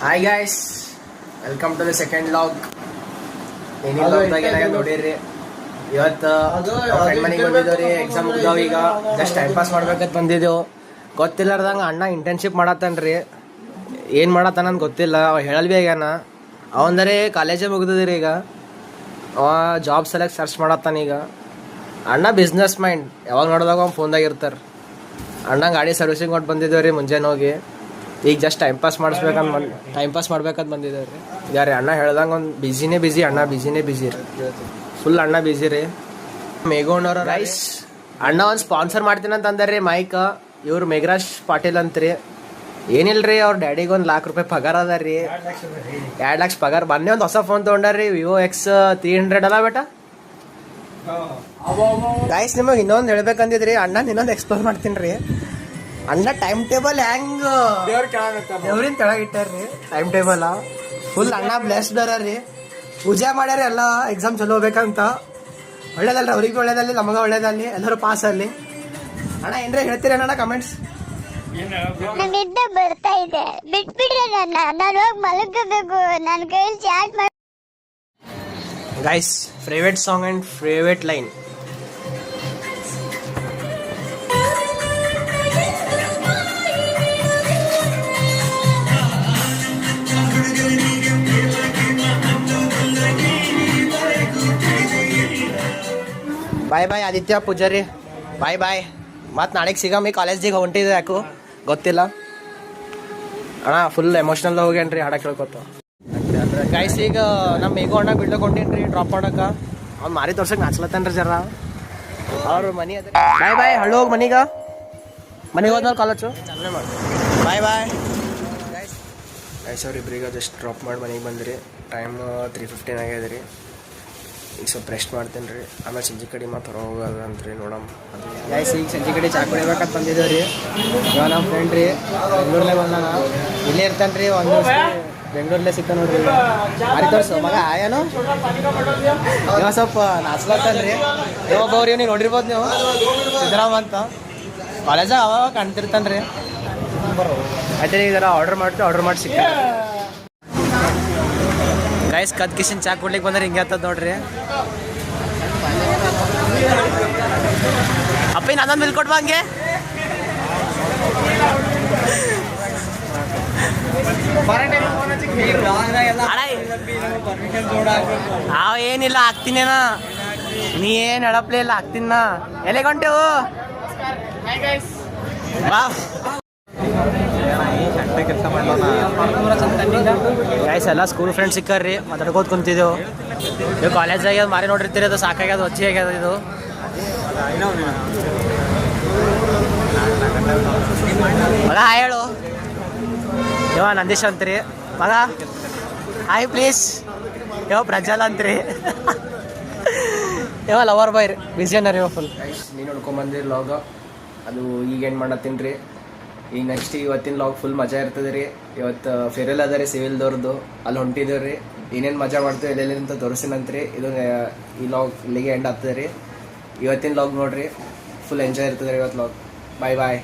Hi guys, welcome to the second vlog. ಏನಿಲ್ಲ ನೋಡಿರಿ, ಇವತ್ತು ಫ್ರೆಂಡ್ ಮನೆಗೆ ಬಂದಿದ್ದೇವ್ರಿ. ಎಕ್ಸಾಮ್ ಮುಗ್ದಾವ, ಈಗ ಜಸ್ಟ್ ಟೈಮ್ ಪಾಸ್ ಮಾಡ್ಬೇಕಂತ ಬಂದಿದ್ದೆವು. ಗೊತ್ತಿಲ್ಲಾರ್ದಂಗೆ ಅಣ್ಣ ಇಂಟರ್ನ್ಶಿಪ್ ಮಾಡತ್ತಾನ್ರಿ. ಏನು ಮಾಡತ್ತಾನ ಗೊತ್ತಿಲ್ಲ, ಅವ ಹೇಳಲ್ ಭೀ ಆಗ್ಯಾನ. ಅವಂದರೆ ಕಾಲೇಜೇ ಮುಗ್ದಿದ್ರಿ. ಈಗ ಅವ ಜಾಬ್ ಸೆಲೆಕ್ಟ್ ಸರ್ಚ್ ಮಾಡತ್ತಾನ. ಈಗ ಅಣ್ಣ ಬಿಸ್ನೆಸ್ ಮೈಂಡ್, ಯಾವಾಗ ನೋಡಿದಾಗ ಅವ್ನು ಫೋನ್ದಾಗ ಇರ್ತಾರೆ. ಅಣ್ಣ ಗಾಡಿ ಸರ್ವಿಸಿಂಗ್ ಕೊಟ್ಟು ಬಂದಿದ್ದೇವ್ರಿ ಮುಂಜಾನೆ ಹೋಗಿ. ಈಗ ಜಸ್ಟ್ ಟೈಮ್ ಪಾಸ್ ಮಾಡ್ಬೇಕಂತ ಬಂದಿದ್ದೇವೆ ರೀ. ಈಗ ರೀ ಅಣ್ಣ ಹೇಳ್ದಂಗೆ ಒಂದು ಬಿಸಿನೇ ಬಿಸಿ, ಅಣ್ಣ ಬಿಸಿನೇ ಬಿಸಿ ರೀ, ಫುಲ್ ಅಣ್ಣ ಬಿಸಿ ರೀ. ಮೇಘೋಣ್ಣವ್ರ ರೈಸ್ ಅಣ್ಣ ಒಂದು ಸ್ಪಾನ್ಸರ್ ಮಾಡ್ತೀನಿ ಅಂತ ಅಂದಾರ ರೀ ಮೈಕ್. ಇವ್ರು ಮೇಘರಾಜ್ ಪಾಟೀಲ್ ಅಂತ್ರಿ. ಏನಿಲ್ರಿ, ಅವ್ರ ಡ್ಯಾಡಿಗೆ ಒಂದು ₹1,00,000 ಪಗಾರ ಅದ ರೀ. 2 ಲಕ್ಷ ಪಗಾರ. ಮೊನ್ನೆ ಒಂದು ಹೊಸ ಫೋನ್ ತೊಗೊಂಡಾರ್ರಿ, Vivo X300 ಅಲ್ಲ ಬೇಟ. ರೈಸ್ ನಿಮಗೆ ಇನ್ನೊಂದು ಹೇಳ್ಬೇಕಂದಿದ್ರಿ, ಅಣ್ಣ ಇನ್ನೊಂದು ಎಕ್ಸ್ಪ್ಲೋರ್ ಮಾಡ್ತೀನಿ ರೀ. ಅಣ್ಣ ಟೈಮ್ ಟೇಬಲ್ ಹೆಂಗ್ ದೇವ್ರಿನ ಕೆಳಗೆ ಇಟ್ಟಾರ್ರಿ. ಟೈಮ್ ಟೇಬಲ್ ಫುಲ್ ಅಣ್ಣ ಬ್ಲೆಸ್ಡ್ ರೀ. ಪೂಜೆ ಮಾಡ್ಯಾರ ಎಲ್ಲ ಎಕ್ಸಾಮ್ ಚಲೋ ಹೋಗ್ಬೇಕಂತ. ಒಳ್ಳೇದಲ್ರಿ, ಅವ್ರಿಗೆ ಒಳ್ಳೇದಲ್ಲಿ, ನಮಗೆ ಒಳ್ಳೇದಲ್ಲಿ, ಎಲ್ಲರೂ ಪಾಸ್ ಅಲ್ಲಿ. ಅಣ್ಣ ಏನ್ರಿ ಹೇಳ್ತೀರಿ ಅಣ್ಣ ಕಮೆಂಟ್ಸ್? ನಿದ್ದೆ ಬರ್ತಾ ಇದೆ, ಬಿಟ್ಬಿಡ್ರಿ ನನ್ನ, ನಾನು ಹೋಗಿ ಮಲಗಬೇಕು. ನನ್ನ ಕೈಯಲ್ಲಿ ಚಾಟ್ ಮಾಡಿ. Guys, favourite song and favourite line. Bye bye Aditya Pujari, bye bye. ಮತ್ತು ನಾಳೆಗೆ ಸಿಗಮ್. ಈ ಕಾಲೇಜಿಗೆ ಹೊಂಟಿದೆ, ಯಾಕೋ ಗೊತ್ತಿಲ್ಲ ಅಣ್ಣ. ಫುಲ್ ಎಮೋಷ್ನಲ್ ಹೋಗ್ಯಾನ್ರಿ ಹಾಡ ಕೇಳ್ಕೊತ. ಗೈಸ್, ಈಗ ನಮ್ಮ ಮೇಘು ಅಣ್ಣ ಬಿಡ್ಲಕ್ಕೆ ಹೊಂಟೇನ್ರಿ ಡ್ರಾಪ್ ಮಾಡಕ್ಕೆ. ಅವ್ನು ಮಾರಿ ತೋರ್ಸಕ್ಕೆ ನಾಚ್ಲತ್ತಾನ್ರಿ ಜರ. ಅವ್ರ ಮನೆ ಅದ. ಬಾಯ್ ಬಾಯ್, ಹಳ್ಳಿ ಹೋಗಿ ಮನೆಗೆ ಹೋದ್ಮೇಲೆ ಕಾಲೇಜು ಚಾಲನೆ ಮಾಡಿ. ಬಾಯ್ ಬಾಯ್ ಗೈಸ್. ಅವ್ರಿಬ್ರಿಗೆ ಜಸ್ಟ್ ಡ್ರಾಪ್ ಮಾಡಿ ಮನೆಗೆ ಬಂದ್ರಿ. ಟೈಮ್ 3:15 ಆಗ್ಯದ ರೀ. ಈಗ ಸ್ವಲ್ಪ ರೆಸ್ಟ್ ಮಾಡ್ತೇನೆ ರೀ. ಆಮೇಲೆ ಸಂಜೆ ಕಡೆ ಮತ್ತೆ ಹೊರ ಹೋಗೋದಂತ್ರಿ, ನೋಡಮ್. ಗೈಸ್, ಈಗ ಸಂಜೆ ಕಡೆ ಚಾ ಕುಡಿಬೇಕಂತ ಬಂದಿದ್ದೇವೆ ರೀ. ಇವಾಗ ನಮ್ಮ ಫ್ರೆಂಡ್ ರೀ ಬೆಂಗ್ಳೂರ್ಲೆ ಬಂದಾನ. ಇಲ್ಲೇ ಇರ್ತಾನೆ ರೀ, ಒಂದು ಬೆಂಗ್ಳೂರ್ಲೆ ಸಿಗ್ತಾನೆ ನೋಡ್ರಿ. ಮಾರಿ ತೋರ್ಸು ಮಗ ಆಯನು. ಇವಾಗ ಸ್ವಲ್ಪ ನಾಚ್ಲತ್ತಾನೆ ರೀ. ಒಬ್ಬವ್ರಿ ನೀವು ನೋಡಿರ್ಬೋದು, ನೀವು ಸಿದ್ದರಾಮ ಅಂತ ಕಾಲೇಜಾಗ ಅವಾಗ ಕಾಣ್ತಿರ್ತಾನೆ ರೀ. ಆಯ್ತು ರೀ, ಇದರ ಆರ್ಡರ್ ಮಾಡಿ ಸಿಗ್ತಾನೆ. ಗೈಸ್, ಕದ್ ಕಿಶನ್ ಚಾ ಕುಡ್ಲಿಕ್ಕೆ ಬಂದ್ರೆ ಹಿಂಗೆ ಆಗ್ತದ ನೋಡ್ರಿ. ಅಪ್ಪಿ ನಾನೊಂದು ಮಿಲ್ ಕೊಡ್ಬಾ ಹಂಗೆ. ಅವ ಏನಿಲ್ಲ, ಹಾಕ್ತೀನೇನ. ನೀ ಏನು ಹೇಳಪ್ಲೇ ಇಲ್ಲ, ಹಾಕ್ತೀನ. ಎಲೆ ಗಂಟೆವು ಬಾ. ಗೈಸ್, ಎಲ್ಲ ಸ್ಕೂಲ್ ಫ್ರೆಂಡ್ಸ್ ಸಿಕ್ಕಾರ್ರಿ, ಮಾತಾಡ್ಕೋತ ಕುಂತಿದ್ದೆವು. ನೀವು ಕಾಲೇಜ್ ಆಗ್ಯದ ಮಾರಿ ನೋಡಿರ್ತೀರಿ, ಅದು ಸಾಕಾಗ್ಯದ, ಹೊಚ್ಚಿ ಆಗ್ಯದ ಇದು. ಮಗ ಹಾಯ್ ಹೇಳು. ಇವ ನಂದೀಶ್ ಅಂತ್ರಿ ಮಗ. Hi please. ಇವ ಪ್ರಜ್ವಲ್ ಅಂತ್ರಿ. ಇವ ಲವರ್ ಬಾಯ್ ರೀ, ಬಿಸಿಯನ್ನ ರೀ ಫುಲ್. ನೀನು ನೋಡ್ಕೊಂಬಂದ್ರಿ ಲಾಗ. ಅದು ಈಗ ಏನು ಮಾಡತ್ತೀನಿ ರೀ. ಈಗ ನೆಕ್ಸ್ಟ್ ಇವತ್ತಿನ ಲಾಗ್ ಫುಲ್ ಮಜಾ ಇರ್ತದೆ ರೀ. ಇವತ್ತು ಫೇರೆಲ್ ಅದ ರೀ ಸಿವಿಲ್ದವ್ರದ್ದು, ಅಲ್ಲಿ ಹೊಂಟಿದ್ದೇವೆ ರೀ. ಏನೇನು ಮಜಾ ಮಾಡ್ತೀವಿ ಎಲ್ಲೆಲ್ಲಿ ಅಂತ ತೋರಿಸಿನಂತ್ರಿ. ಇದು ಈ ಲಾಗ್ ಇಲ್ಲಿಗೆ ಎಂಡ್ ಆಗ್ತದೆ ರೀ. ಇವತ್ತಿನ ಲಾಗ್ ನೋಡ್ರಿ, ಫುಲ್ ಎಂಜಾಯ್ ಇರ್ತದೆ ರೀ ಇವತ್ತು ಲಾಗ್. ಬಾಯ್ ಬಾಯ್.